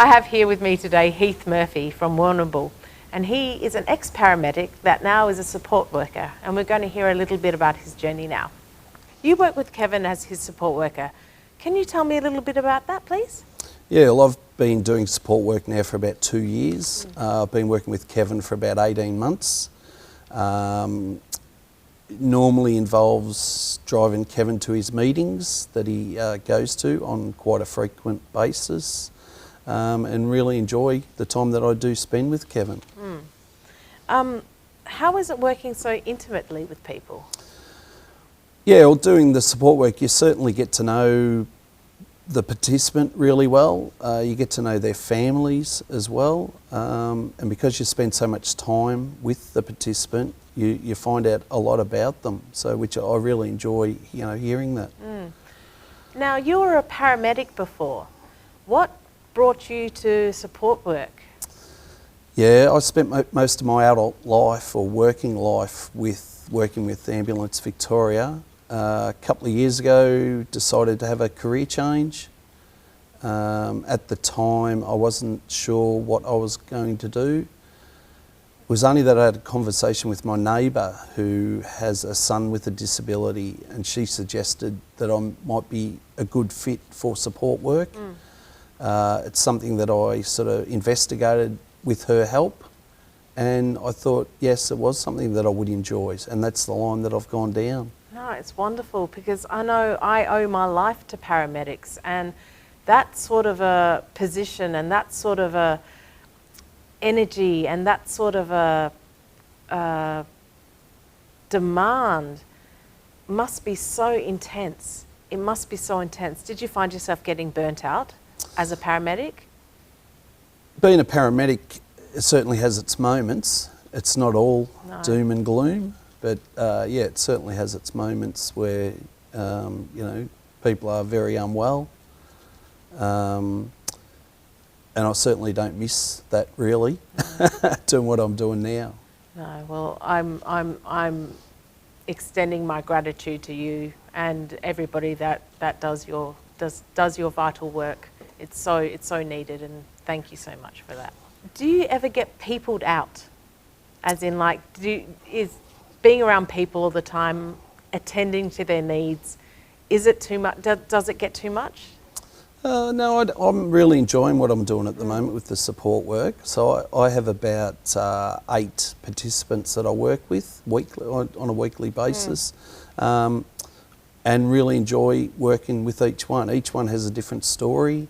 I have here with me today Heath Murphy from Warrnambool, and he is an ex-paramedic that now is a support worker, and we're going to hear a little bit about his journey now. You work with Kevin as his support worker. Can you tell me a little bit about that, please? Yeah, well, I've been doing support work now for about 2 years. I've been working with Kevin for about 18 months. Normally involves driving Kevin to his meetings that he goes to on quite a frequent basis, and really enjoy the time that I do spend with Kevin. How is it working so intimately with people? Yeah, well, doing the support work, you certainly get to know the participant really well. You get to know their families as well, and because you spend so much time with the participant, you find out a lot about them. So, which I really enjoy, hearing that. Now, you were a paramedic before. What brought you to support work? Yeah, I spent most of my adult life or working life working with Ambulance Victoria. A couple of years ago, decided to have a career change. At the time, I wasn't sure what I was going to do. It was only that I had a conversation with my neighbour who has a son with a disability, and she suggested that I might be a good fit for support work. It's something that I sort of investigated with her help, and I thought, yes, it was something that I would enjoy, and that's the line that I've gone down. No, it's wonderful, because I know I owe my life to paramedics, and that sort of a position and that sort of a energy and that sort of a demand must be so intense. It must be so intense. Did you find yourself getting burnt out as a paramedic? Being a paramedic, it certainly has its moments. It's not all doom and gloom, but yeah, it certainly has its moments where people are very unwell, and I certainly don't miss that really, doing what I'm doing now. No, well, I'm extending my gratitude to you and everybody that does your vital work. It's so needed, and thank you so much for that. Do you ever get peopled out? As in, like, is being around people all the time, attending to their needs, is it too much? Does it get too much? No, I'm really enjoying what I'm doing at the moment with the support work. So I have about 8 participants that I work with weekly, on a weekly basis, and really enjoy working with each one. Each one has a different story.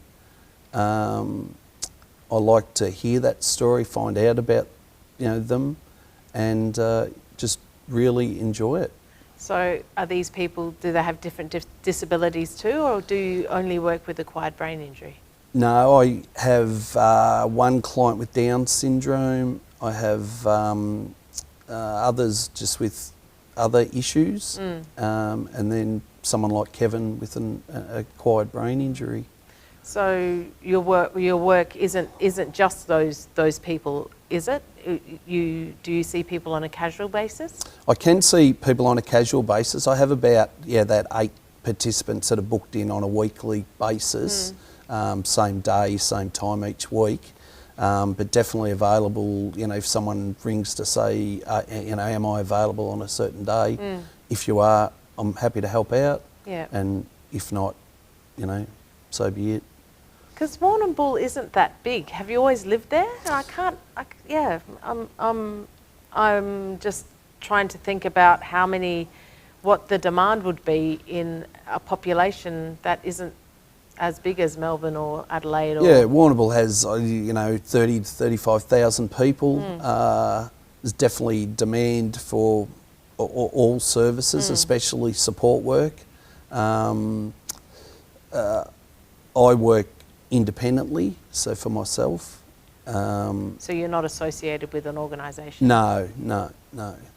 I like to hear that story, find out about them, and just really enjoy it. So are these people, do they have different disabilities too, or do you only work with acquired brain injury? No, I have one client with Down syndrome. I have others just with other issues, and then someone like Kevin with an acquired brain injury. So your work isn't just those people, is it? Do you see people on a casual basis? I can see people on a casual basis. I have about that 8 participants that are booked in on a weekly basis, same day, same time each week. But definitely available. If someone rings to say, am I available on a certain day? If you are, I'm happy to help out. Yeah. And if not, so be it. Because Warrnambool isn't that big. Have you always lived there? I'm just trying to think about what the demand would be in a population that isn't as big as Melbourne or Adelaide. Yeah, Warrnambool has 30 to 35,000 people. There's definitely demand for all services, especially support work. I work independently, so for myself. So you're not associated with an organisation? No.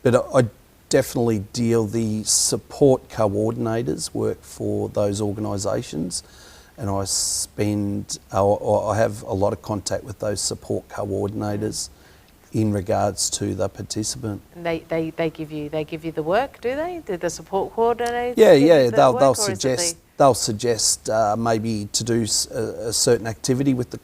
But I definitely the support coordinators work for those organisations, and I have a lot of contact with those support coordinators in regards to the participant. And they give you the work, do they? Do the support coordinators? Yeah, they'll suggest they'll suggest maybe to do a certain activity with the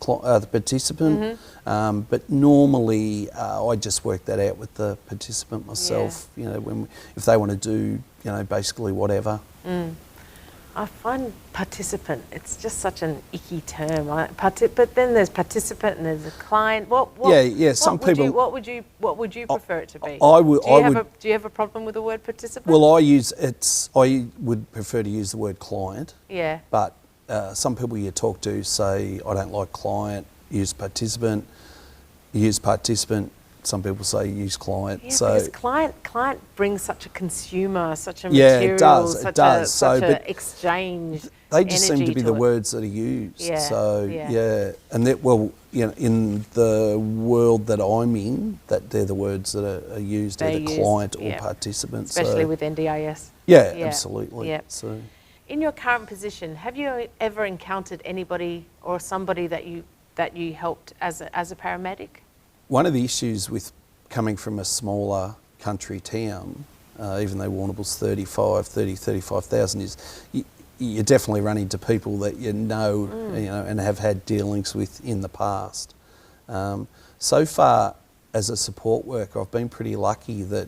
participant, but normally I just work that out with the participant myself. You know, if they want to do, you know, basically whatever. I find participant, it's just such an icky term. But then there's participant and there's a client. What would you prefer it to be? Do you have a problem with the word participant? Well, I would prefer to use the word client. Yeah. But some people you talk to say, I don't like client, use participant. Use participant. Some people say use client. Yeah, so because client brings such a consumer, such a material, it does. Such a exchange. They just seem to be the words that are used. Yeah, so and that, well, you know, in the world that I'm in, that they're the words that are used, either client or participant. Especially with NDIS. Yeah, absolutely. Yeah. So, in your current position, have you ever encountered anybody or somebody that you helped as a paramedic? One of the issues with coming from a smaller country town, even though Warrnambool's 35,000 is, you definitely run into people that you know, and have had dealings with in the past. So far, as a support worker, I've been pretty lucky that,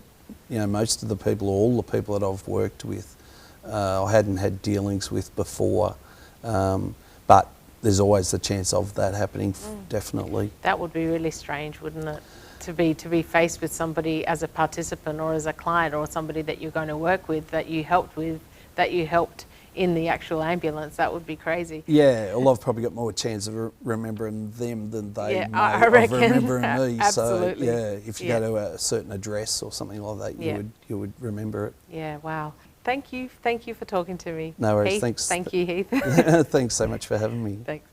you know, most of the people, all the people that I've worked with, I hadn't had dealings with before, but there's always the chance of that happening, definitely. That would be really strange, wouldn't it? To be faced with somebody as a participant or as a client or somebody that you're going to work with, that you helped in the actual ambulance. That would be crazy. Yeah, well, I've probably got more chance of remembering them than they may I reckon. of remembering me. Absolutely. So, if you go to a certain address or something like that, you would remember it. Yeah, wow. Thank you for talking to me. No worries, Heath, thanks. Thank you, Heath. Thanks so much for having me. Thanks.